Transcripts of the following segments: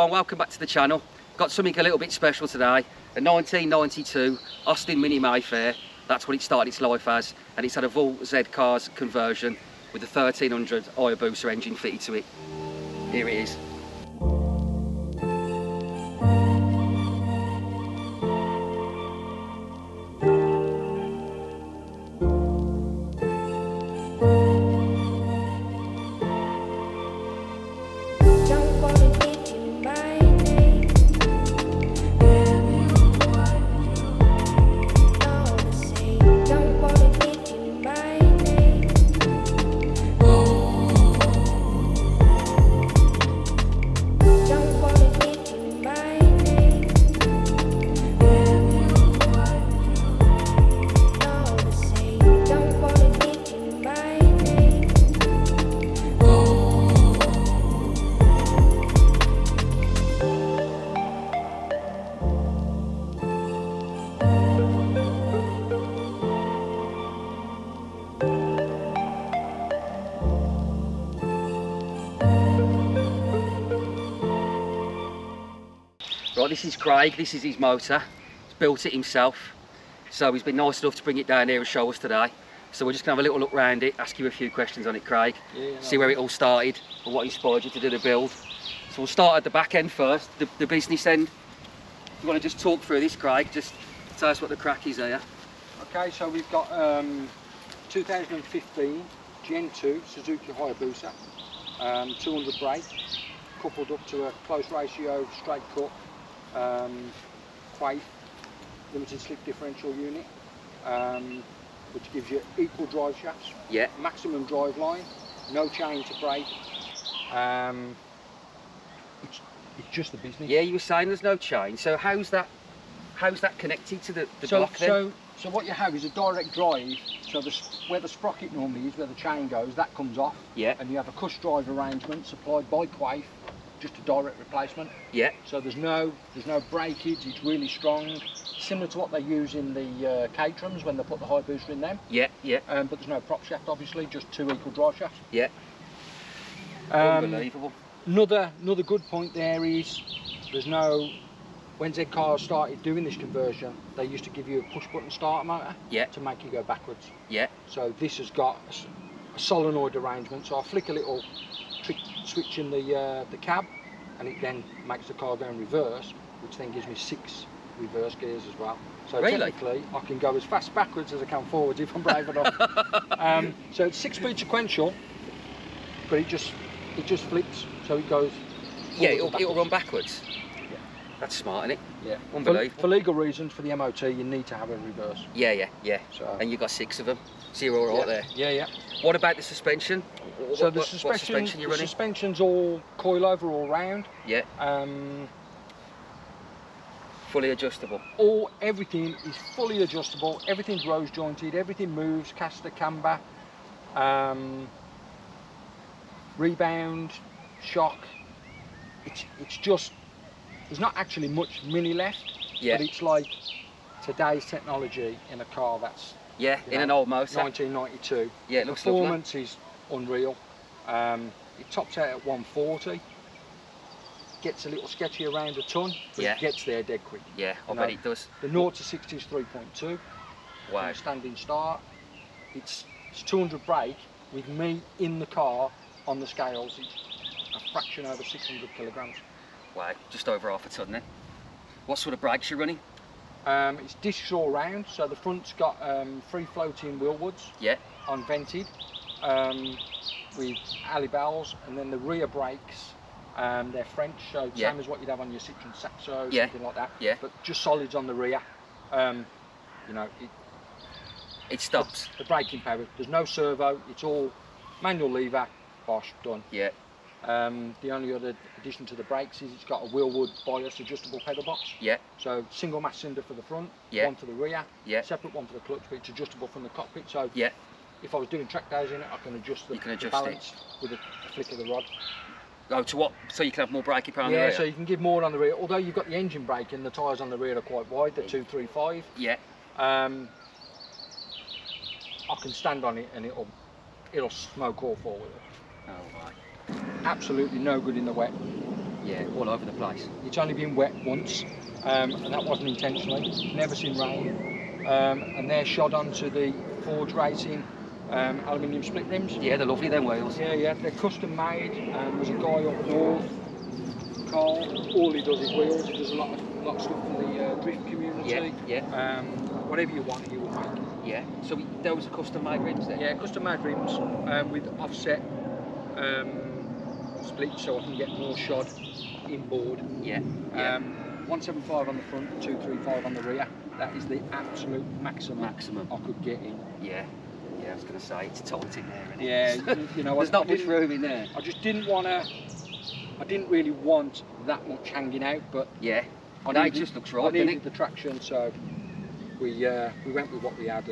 everyone, welcome back to the channel. Got something a little bit special today. A 1992 Austin Mini Mayfair, that's what it started its life as, and it's had a full Z Cars conversion with a 1300 Hayabusa engine fitted to it. Here it is. Right, this is Craig, this is his motor. He's built it himself. So he's been nice enough to bring it down here and show us today. So we're just going to have a little look around it, ask you a few questions on it, Craig. See where it all started, or what inspired you to do the build. So we'll start at the back end first, the business end. You want to just talk through this, Craig? Just tell us what the crack is here. Okay, so we've got 2015 Gen 2 Suzuki Hayabusa, 200 brake, coupled up to a close ratio straight cut quaif limited slip differential unit, which gives you equal drive shafts, maximum drive line, no chain to brake. It's just the business. Yeah, you were saying there's no chain, so how's that connected to the block then? So what you have is a direct drive, so where the sprocket normally is, where the chain goes, that comes off, and you have a cush drive arrangement supplied by quaif, just a direct replacement. So there's no breakage, it's really strong, similar to what they use in the Caterhams when they put the Hayabusa in them. But there's no prop shaft, obviously, just two equal drive shafts. Unbelievable. Another good point there is there's no. When Z Cars started doing this conversion, they used to give you a push button starter motor to make you go backwards. So this has got a solenoid arrangement, so I flick a little trick switch in the cab, and it then makes the car go in reverse, which then gives me 6 reverse gears as well. So technically I can go as fast backwards as I can forwards if I'm brave enough. So it's 6-speed sequential, but it just flips, so it goes. It'll run backwards. That's smart, isn't it? Unbelievable. For legal reasons, for the MOT, you need to have a reverse. So, and you've got 6 of them. So you're all right there. What about the suspension? So what suspension you're running? The suspension's all coilover all round. Fully adjustable. Everything is fully adjustable. Everything's rose jointed. Everything moves. Caster, camber, rebound, shock. It's just. There's not actually much mini left, but it's like today's technology in a car that's in an old motor. 1992. It looks performance lovely. Is unreal. It tops out at 140. Gets a little sketchy around a ton, but it gets there dead quick. I bet it does. The 0 to 60 is 3.2. Wow. Standing start. It's 200 brake with me in the car on the scales. It's a fraction over 600 kilograms. Wow, just over half a ton then. What sort of brakes you running? It's discs all round, so the front's got free floating wheel woods, unvented, with alley bells, and then the rear brakes, they're French, so same as what you'd have on your Citroen Saxo, something like that, but just solids on the rear. You know, it stops. The braking power, there's no servo, it's all manual lever, bosh, done. The only other addition to the brakes is it's got a wheelwood bias adjustable pedal box. So single mass cylinder for the front, one for the rear, separate one for the clutch, but it's adjustable from the cockpit. So if I was doing track days in it, I can adjust the balance with a flick of the rod. Oh, to what? So you can have more braking power on the rear? So you can give more on the rear. Although you've got the engine brake and the tyres on the rear are quite wide, they're 235. I can stand on it and it'll smoke all forward. Oh my. Absolutely no good in the wet. Yeah, all over the place. It's only been wet once, and that wasn't intentionally. Never seen rain. And they're shod onto the Forge Racing aluminium split rims. Yeah, they're lovely, them wheels. Yeah, yeah, they're custom made. There's a guy up north, Carl. All he does is wheels. He does a lot of stuff for the drift community. Yeah, yeah. Whatever you want, he will make. Yeah. So those are custom made rims then? Yeah, custom made rims with offset splits, so I can get more shod inboard. Yeah. 175 on the front, 235 on the rear. That is the absolute maximum I could get in. Yeah. Yeah, I was going to say it's tight in there, isn't it? Yeah, you know, there's not much room in there. I just didn't want to. I didn't really want that much hanging out, but yeah, it just looks right. I needed the traction, so we went with what we had,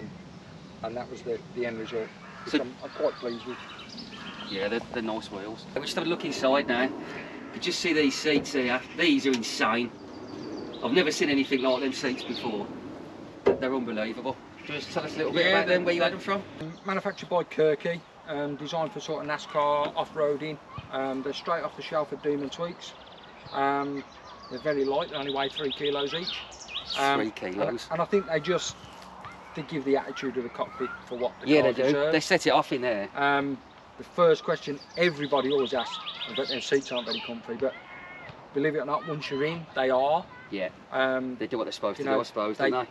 and that was the end result, which I'm quite pleased with. Yeah, they're nice wheels. We just have a look inside now. You just see these seats here. These are insane. I've never seen anything like them seats before. They're unbelievable. Just tell us a little bit about them, where you had them from? Manufactured by Kirky, designed for sort of NASCAR off-roading. They're straight off the shelf at Demon Tweaks. They're very light, they only weigh 3 kilos each. 3 kilos. And I think they give the attitude of the cockpit for what the car car deserves. They set it off in there. The first question everybody always asks, I bet their seats aren't very comfy, but believe it or not, once you're in, they are. Yeah. They do what they're supposed to do, I suppose, don't they?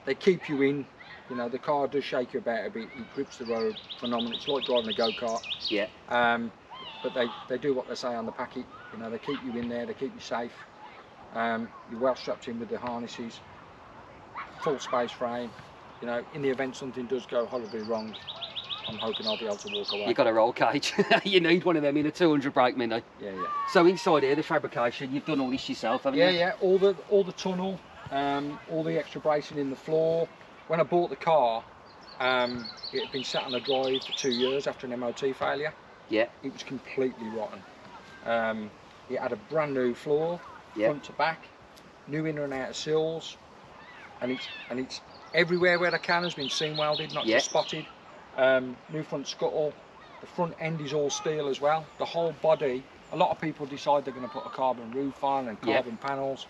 They keep you in. You know, the car does shake you about a bit. It grips the road phenomenal. It's like driving a go-kart. Yeah. But they do what they say on the packet. You know, they keep you in there. They keep you safe. You're well strapped in with the harnesses. Full space frame. You know, in the event something does go horribly wrong, I'm hoping I'll be able to walk away. You've got a roll cage. You need one of them in a 200 brake Mini. Yeah, yeah. So inside here, the fabrication, you've done all this yourself, haven't you? Yeah, all the tunnel, all the extra bracing in the floor. When I bought the car, it had been sat on the drive for 2 years after an MOT failure. Yeah. It was completely rotten. It had a brand new floor, front to back, new inner and outer sills, and it's everywhere where the can has been seam welded, not just spotted. New front scuttle. The front end is all steel as well. The whole body. A lot of people decide they're going to put a carbon roof on and carbon panels.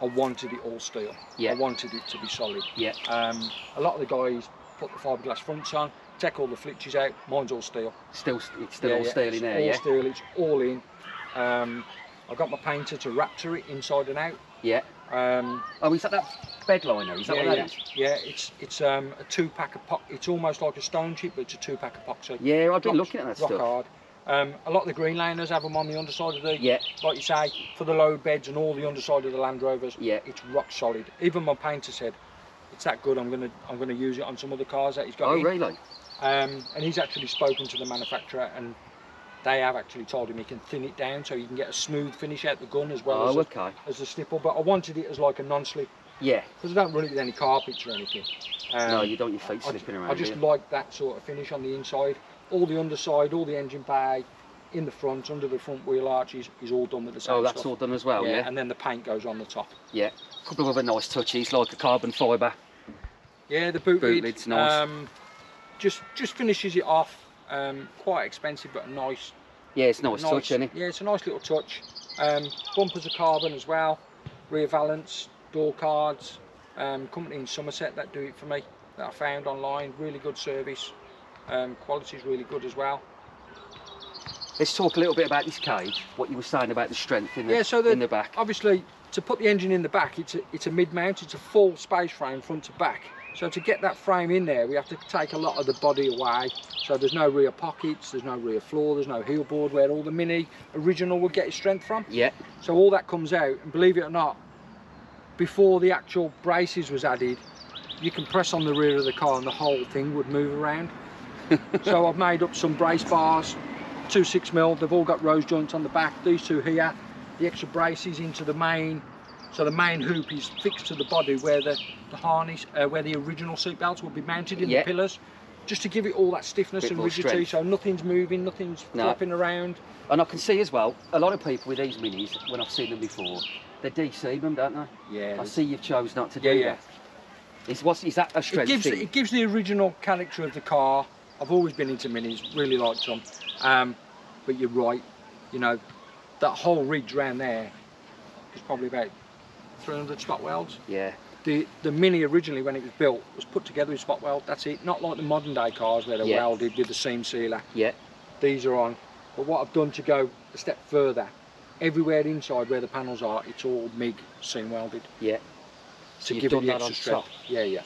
I wanted it all steel. I wanted it to be solid. Yeah. A lot of the guys put the fiberglass fronts on, take all the flitches out. Mine's all steel. It's still all steel in there, All steel. It's all in. I got my painter to raptor it inside and out. Yeah. Oh, is that bed liner? Is that what that is? Yeah, it's a 2-pack epoxy. It's almost like a stone chip, but it's a 2-pack epoxy. Yeah, I've been looking at that stuff. Rock hard. A lot of the green laners have them on the underside of the, like you say, for the load beds and all the underside of the Land Rovers. Yeah, it's rock solid. Even my painter said, it's that good. I'm gonna use it on some other cars that he's got. Oh, really? And he's actually spoken to the manufacturer, and they have actually told him he can thin it down so you can get a smooth finish out the gun as well as the stipple. But I wanted it as like a non-slip. Yeah. Because I don't run it with any carpets or anything. No, you don't want your feet slipping around. I just like that sort of finish on the inside. All the underside, all the engine bay, in the front, under the front wheel arches is all done with the same stuff. Oh, that's all done as well, yeah? And then the paint goes on the top. Yeah. A couple of other nice touches, like a carbon fibre. Yeah, the boot lid's nice. Just finishes it off. Quite expensive, but nice. Yeah, it's a nice touch, isn't it? Yeah, it's a nice little touch. Bumpers are carbon as well. Rear valance, door cards. Company in Somerset that do it for me, that I found online. Really good service. Quality is really good as well. Let's talk a little bit about this cage, what you were saying about the strength in the, in the back. Obviously, to put the engine in the back, it's a mid-mount, it's a full space frame front to back. So to get that frame in there, we have to take a lot of the body away. So there's no rear pockets, there's no rear floor, there's no heel board where all the Mini original would get its strength from. Yeah. So all that comes out, and believe it or not, before the actual braces was added, you can press on the rear of the car and the whole thing would move around. So I've made up some brace bars, 2 6mm, they've all got rose joints on the back, these two here, the extra braces into the main, so the main hoop is fixed to the body where the harness, where the original seat belts will be mounted in the pillars, just to give it all that stiffness and rigidity, so nothing's moving, nothing's flopping around. And I can see as well, a lot of people with these Minis, when I've seen them before, they DC them, don't they? Yeah. I see you've chose not to do that. Is that a strength thing? It gives the original character of the car. I've always been into Minis, really liked them. But you're right, you know, that whole ridge round there was probably about 300 spot welds. Yeah. The Mini originally, when it was built, was put together with spot weld. That's it. Not like the modern day cars where they're welded with the seam sealer. Yeah. These are on. But what I've done to go a step further, everywhere inside where the panels are, it's all MIG seam welded. Yeah. To give it the extra strength. Yeah, yeah.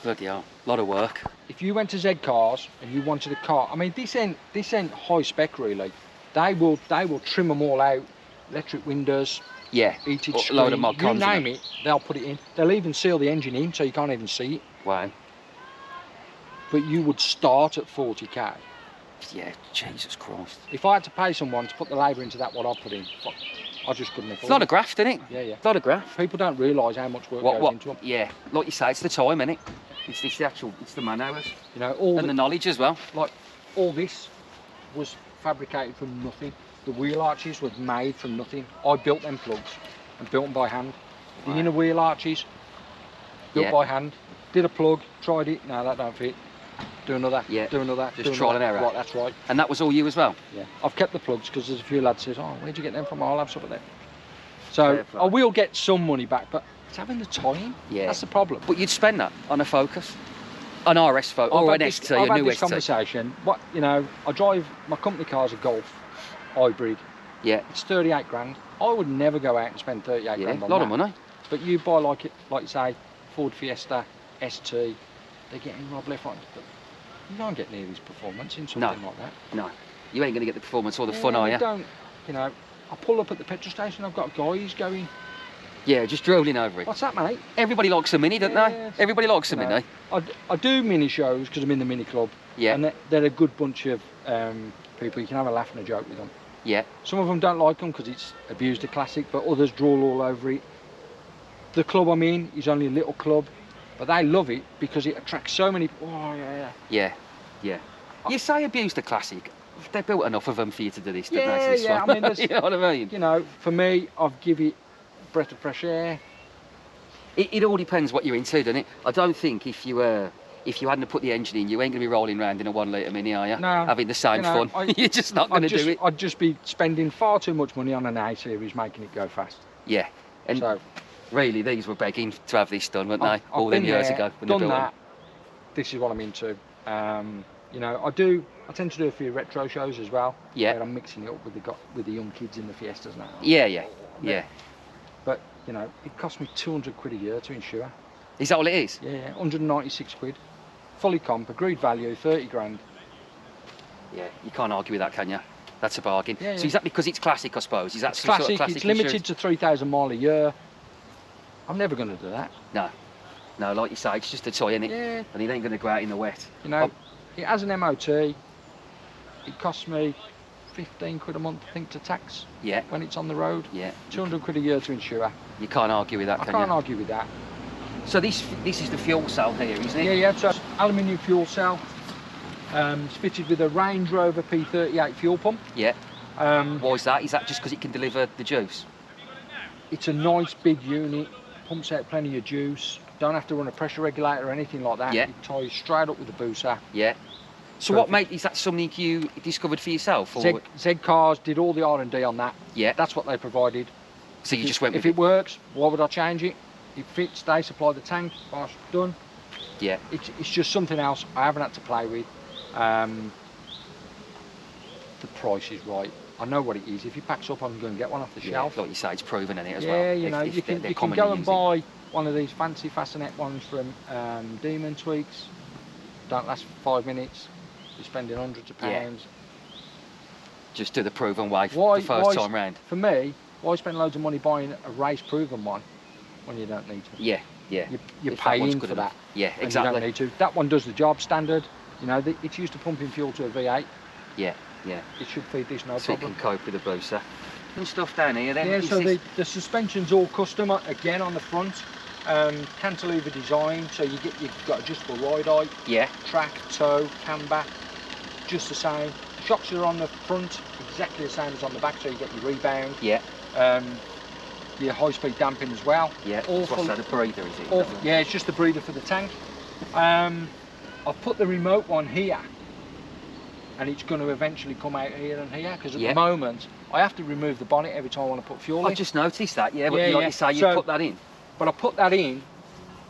Bloody hell, a lot of work. If you went to Z Cars and you wanted a car, I mean, this ain't high spec really. They will trim them all out, electric windows. Yeah, heated screen, load of mod you name it, they'll put it in. They'll even seal the engine in so you can't even see it. Wow. But you would start at 40k. Yeah, Jesus Christ. If I had to pay someone to put the labour into that, what I put in, I just couldn't afford it. It's a lot of graft, isn't it? Yeah, yeah. A lot of graft. People don't realise how much work goes into them. Yeah, like you say, it's the time, isn't it? It's the actual, it's the man hours. You know, and the knowledge as well. Like, all this was fabricated from nothing. The wheel arches were made from nothing. I built them plugs and built them by hand. The inner wheel arches, built by hand. Did a plug, tried it, no, that don't fit. Do another, do another. Just trial and error. Right, that's right. And that was all you as well? Yeah. I've kept the plugs because there's a few lads who says, oh, where'd you get them from? I'll have some of them. So I will get some money back, but it's having the time. Yeah. That's the problem. But you'd spend that on a Focus? An RS Focus, or an ST, a new ST? I've had this conversation. You know, I drive, my company car's a Golf hybrid. Yeah. It's 38 grand. I would never go out and spend 38 grand on that. A lot of money. But you buy like you say, Ford Fiesta, ST, they're getting robbed left, right. But you don't get near this performance in something like that. No. You ain't going to get the performance or the fun, are you? Don't, you know, I pull up at the petrol station, I've got guys going. Yeah, just drooling over it. What's that, mate? Everybody likes a Mini, don't they? Everybody likes a Mini. I do Mini shows because I'm in the Mini Club. Yeah. And they're a good bunch of people. You can have a laugh and a joke with them. Yeah. Some of them don't like them because it's abused a classic, but others drool all over it. The club I'm in is only a little club, but they love it because it attracts so many. Oh yeah. Yeah, yeah. You say abused a classic. They built enough of them for you to do this, didn't they? This yeah. one? I mean, you know what I mean? You know, for me, I've give it a breath of fresh air. It all depends what you're into, doesn't it? I don't think if you hadn't put the engine in, you ain't going to be rolling around in a 1 litre Mini, are you? No. Having the same fun. You're just not going to do it. I'd just be spending far too much money on an A-series making it go fast. Yeah. And so, really, these were begging to have this done, weren't they? All them years ago. When done that. This is what I'm into. You know, I tend to do a few retro shows as well. Yeah. Where I'm mixing it up with the young kids in the Fiestas now. Yeah. But you know, it cost me 200 quid a year to insure. Is that all it is? Yeah, 196 quid. Fully comp, agreed value, 30 grand. Yeah, you can't argue with that, can you? That's a bargain. Yeah. So is that because it's classic, I suppose? Is that it's some classic, sort of classic? It's limited to 3,000 mile a year. I'm never going to do that. No, like you say, it's just a toy, isn't it? Yeah. And it ain't going to go out in the wet. You know, it has an MOT. It costs me 15 quid a month, I think, to tax. Yeah. When it's on the road. Yeah. 200 quid a year to insure. You can't argue with that, can you? I can't argue with that. So this is the fuel cell here, isn't it? Yeah. So aluminium fuel cell. It's fitted with a Range Rover P38 fuel pump. Yeah. Why is that? Is that just because it can deliver the juice? It's a nice big unit. Pumps out plenty of juice. Don't have to run a pressure regulator or anything like that. Yeah. It ties straight up with the booster. Yeah. So what, mate, is that something you discovered for yourself? Or? Z Cars did all the R&D on that. Yeah. That's what they provided. So you just went with it? If it works, why would I change it? It fits, they supply the tank, bosh, done. Yeah. It's just something else I haven't had to play with. The price is right. I know what it is. If it packs up, I'm going to get one off the shelf. Like you say, it's proven in it as well. Yeah, you know, you can go and buy one of these fancy Fastinet ones from Demon Tweaks. Don't last 5 minutes. You're spending hundreds of pounds. Just do the proven way the first time round. For me, why spend loads of money buying a race proven one when you don't need to? Yeah. You're paying for that. Yeah, exactly. You don't need to. That one does the job standard. You know, it's used to pumping fuel to a V8. Yeah. It should feed this no problem. So it can cope with the booster. And stuff down here then? Yeah, so the suspension's all custom, again, on the front. Cantilever design, so you've got adjustable ride height. Yeah. Track, toe, camber, just the same. Shocks are on the front, exactly the same as on the back, so you get your rebound. Yeah. Your high-speed damping as well. Yeah. What's that, a breather, is it? Yeah, it's just the breather for the tank. I've put the remote one here. and it's going to eventually come out here and here, because at the moment I have to remove the bonnet every time I want to put fuel in. I just noticed that, like you say, you put that in. But I put that in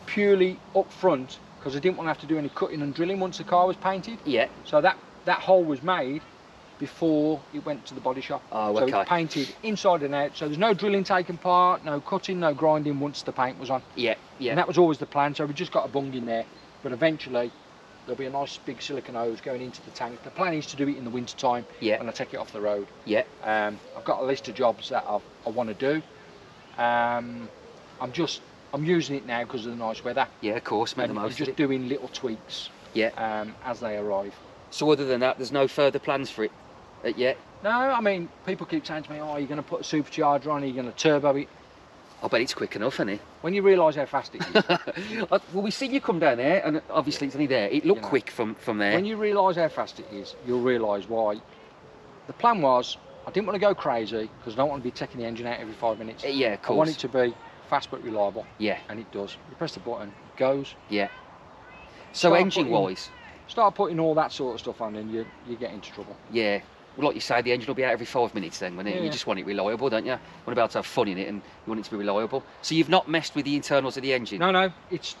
purely up front because I didn't want to have to do any cutting and drilling once the car was painted. Yeah. So that hole was made before it went to the body shop. Oh, so okay. it's painted inside and out, so there's no drilling taken part, no cutting, no grinding once the paint was on. Yeah, yeah. And that was always the plan, so we just got a bung in there, but eventually there'll be a nice big silicone hose going into the tank. The plan is to do it in the winter time when I take it off the road. Yeah. I've got a list of jobs that I want to do. I'm using it now because of the nice weather. Yeah, of course, make the most of it. I'm just doing little tweaks as they arrive. So other than that, there's no further plans for it yet? No, I mean, people keep saying to me, oh, are you going to put a supercharger on, are you going to turbo it? I bet it's quick enough, isn't it? When you realise how fast it is. Well, we see you come down there, and obviously it's only there. It looked quick from there. When you realise how fast it is, you'll realise why. The plan was, I didn't want to go crazy, because I don't want to be taking the engine out every 5 minutes. Yeah, of course. I want it to be fast but reliable. Yeah. And it does. You press the button, it goes. Yeah. So engine-wise? Start putting all that sort of stuff on and you get into trouble. Yeah. Well, like you say, the engine will be out every 5 minutes then, won't it? You just want it reliable, don't you? You want to be able to have fun in it, and you want it to be reliable. So you've not messed with the internals of the engine? No. It's,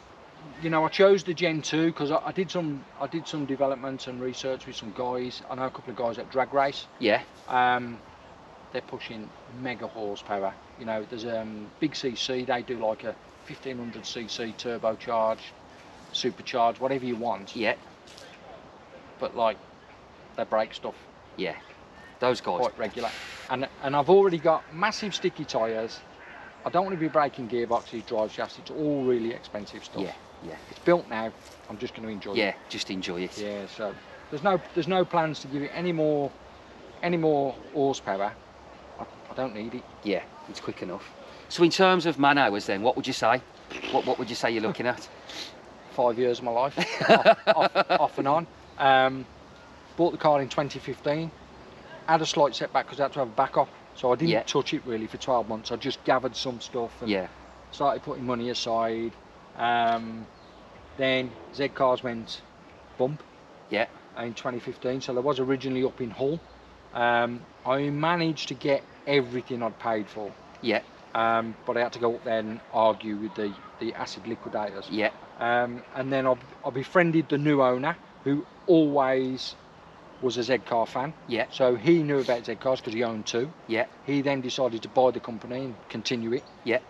I chose the Gen 2 because I did some development and research with some guys. I know a couple of guys at Drag Race. Yeah. They're pushing mega horsepower. There's big CC. They do like a 1500cc turbocharged, supercharged, whatever you want. Yeah. But like, they break stuff. Yeah, those guys. Quite regular. And I've already got massive sticky tyres. I don't want to be breaking gearboxes, drive shafts. It's all really expensive stuff. Yeah. It's built now. I'm just going to enjoy it. Yeah, just enjoy it. Yeah. So there's no plans to give it any more horsepower. I don't need it. Yeah, it's quick enough. So in terms of man hours, then, what would you say? What would you say you're looking at? 5 years of my life, off and on. Bought the car in 2015, had a slight setback because I had to have a backup, so I didn't touch it really for 12 months. I just gathered some stuff and started putting money aside. Then Z Cars went bump in 2015, so there was originally up in Hull. I managed to get everything I'd paid for, but I had to go up there and argue with the acid liquidators. And then I befriended the new owner, who always was a Z car fan. So he knew about Z cars because he owned two. He then decided to buy the company and continue it.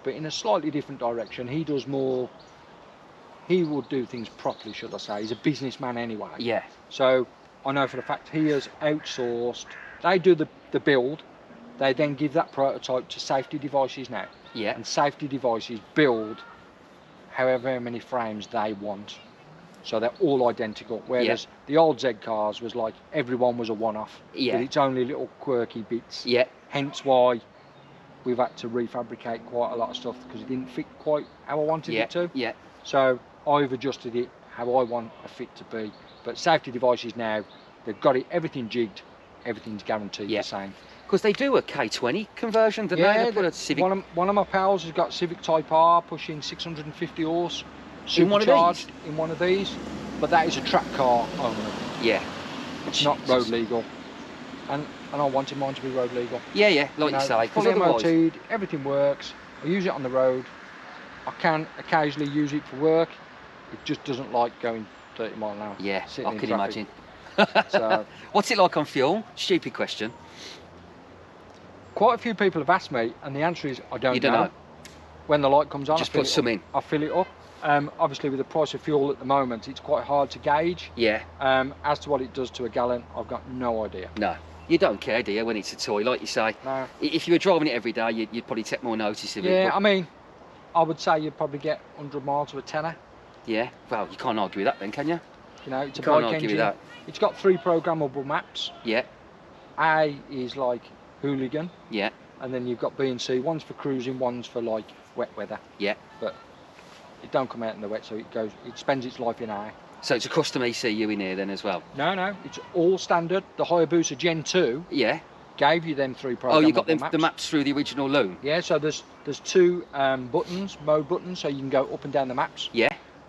But in a slightly different direction. He does more. He will do things properly, should I say? He's a businessman anyway. So I know for the fact he has outsourced. They do the build. They then give that prototype to Safety Devices now. And Safety Devices build however many frames they want. So they're all identical, whereas the old Z cars was like everyone was a one-off, but it's only little quirky bits. Hence why we've had to refabricate quite a lot of stuff because it didn't fit quite how I wanted it to. So I've adjusted it how I want a fit to be. But Safety Devices now, they've got it everything jigged, everything's guaranteed the same. Because they do a K20 conversion, don't they? They put a Civic. One of my pals has got Civic Type R pushing 650 horse. In one of these? In one of these, but that is a track car only. It's not road legal, and I wanted mine to be road legal. Like you say, because fully otherwise MOT'd, everything works. I use it on the road. I can occasionally use it for work. It just doesn't like going 30 mile an hour. I can imagine. So, what's it like on fuel? Stupid question. Quite a few people have asked me, and the answer is I don't don't know. When the light comes on, just put some in. I fill it up. Obviously, with the price of fuel at the moment, it's quite hard to gauge. As to what it does to a gallon, I've got no idea. No, you don't care, do you, when it's a toy, like you say? No. If you were driving it every day, you'd probably take more notice of it. Yeah, I mean, I would say you'd probably get 100 miles to a tenner. Yeah, well, you can't argue with that then, can you? It's a bike engine. With that. It's got 3 programmable maps. A is like hooligan. And then you've got B and C. One's for cruising, one's for like wet weather. But it don't come out in the wet, so it spends its life in air. So it's a custom ECU in here then as well? No, it's all standard. The Hayabusa Gen 2 gave you them 3 programmable maps. Oh, you got the maps through the original loan? Yeah, so there's 2 mode buttons, so you can go up and down the maps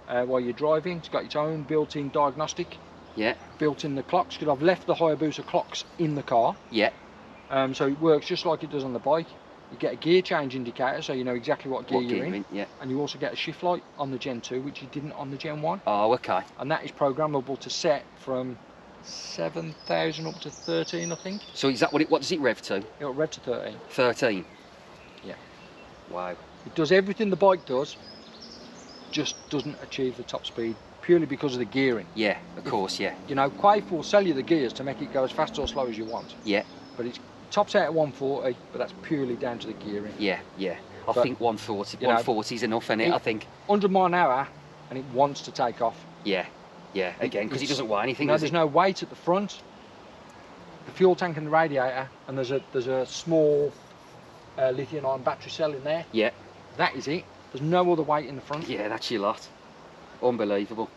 while you're driving. It's got its own built-in diagnostic. Yeah. Built in the clocks, because I've left the Hayabusa clocks in the car. Yeah. So it works just like it does on the bike. You get a gear change indicator, so you know exactly what gear you're in. Yeah. And you also get a shift light on the Gen 2, which you didn't on the Gen 1. Oh, okay. And that is programmable to set from 7,000 up to 13, I think. So is that what does it rev to? It'll rev to 13. 13? Yeah. Wow. It does everything the bike does, just doesn't achieve the top speed, purely because of the gearing. Yeah, of course, yeah. You know, Quaife will sell you the gears to make it go as fast or slow as you want. Yeah. But it tops out at 140, but that's purely down to the gearing. Yeah, yeah. I think 140 is enough, isn't it? I think 100 mile an hour, and it wants to take off. Yeah, yeah. Again, because it doesn't weigh anything. No, there's no weight at the front, the fuel tank and the radiator, and there's a small lithium-ion battery cell in there. Yeah. That is it. There's no other weight in the front. Yeah, that's your lot. Unbelievable.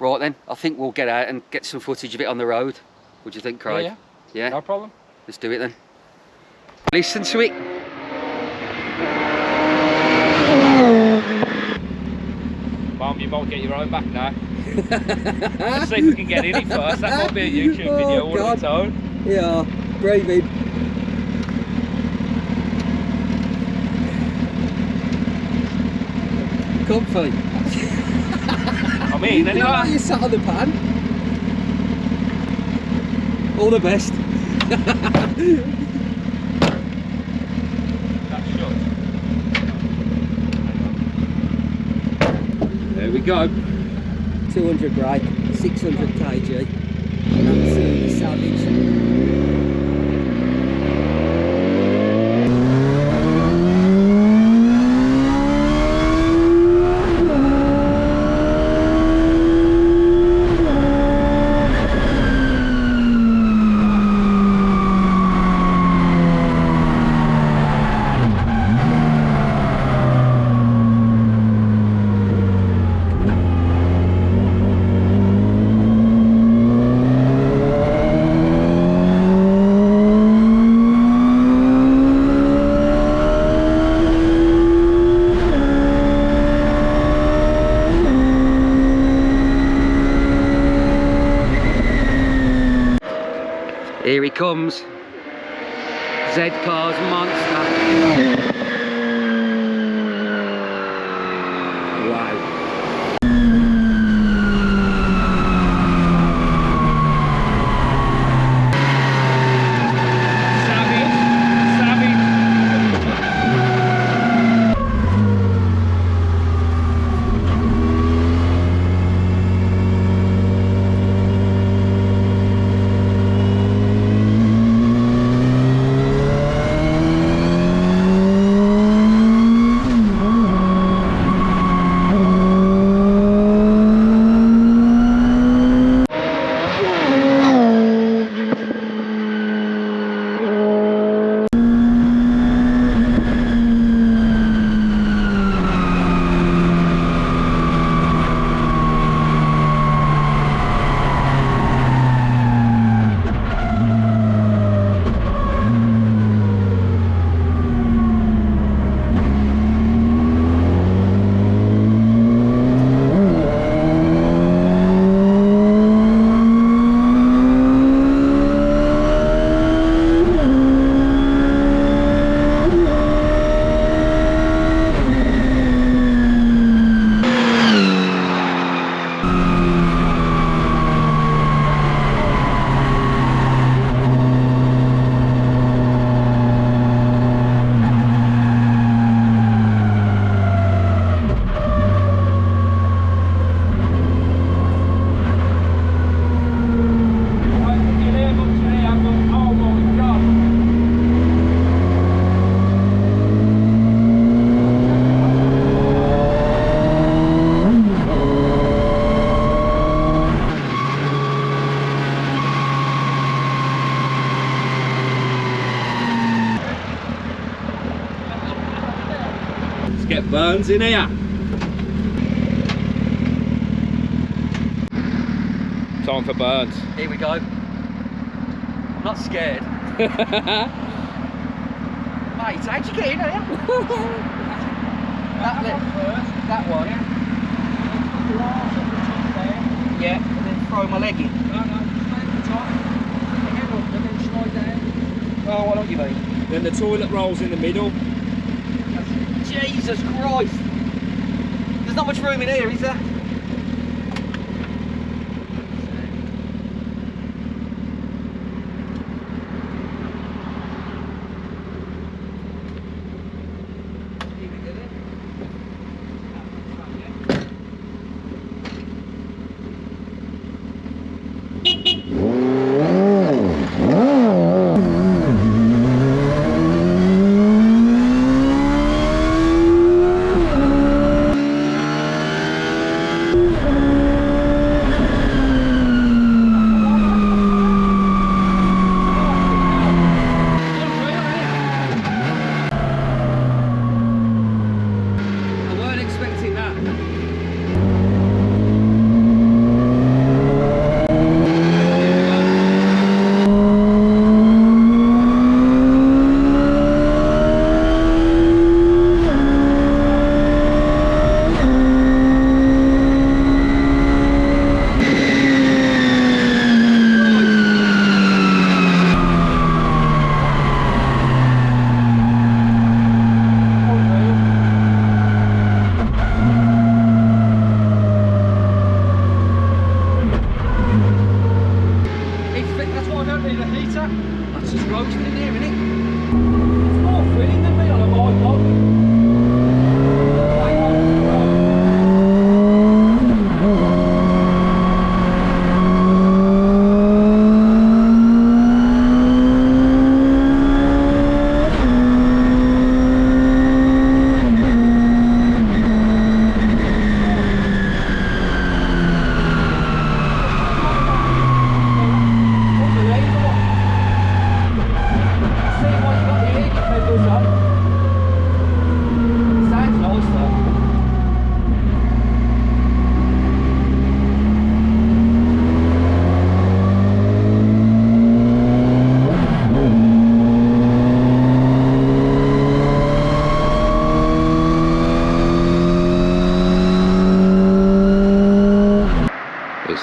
Right then, I think we'll get out and get some footage of it on the road. What do you think, Craig? Yeah. Yeah. No problem. Let's do it then. Listen to it. Mum, you might get your own back now. Let's see if we can get in it first. That might be a YouTube video all on its own. Yeah, breathing. Comfy. I'm in anyway. How you sat on the pan? All the best. That's shut. There we go. 200 brake, 600 kg. Absolutely savage. Here he comes. Z-Car's monster. Wow. Get Burns in here. Time for Burns. Here we go. I'm not scared. Mate, how'd you get in here? that one. Glass at the top there. Yeah. And then throw my leg in. No, just make the top. The head up and then slide down. Oh, what don't you mean? Then the toilet rolls in the middle. Jesus Christ! There's not much room in here, is there?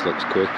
Looks quick.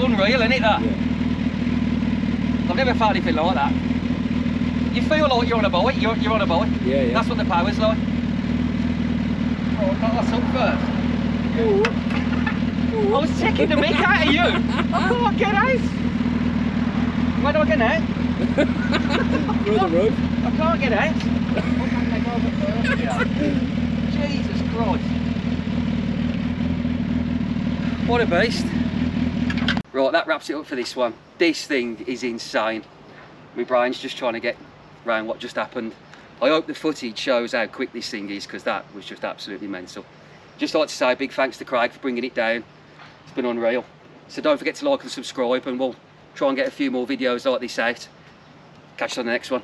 Unreal, isn't it, that? Yeah. I've never felt anything like that. You feel like you're on a bike, you're on a bike. Yeah, yeah. That's what the power's like. Oh, that's up first. I was taking the mick out of you. I can't get out. Where do I get out? Through the roof. I can't get out. Jesus Christ. What a beast. Right, that wraps it up for this one. This thing is insane. My brain's just trying to get around what just happened. I hope the footage shows how quick this thing is, because that was just absolutely mental. Just like to say a big thanks to Craig for bringing it down. It's been unreal. So don't forget to like and subscribe, and we'll try and get a few more videos like this out. Catch you on the next one.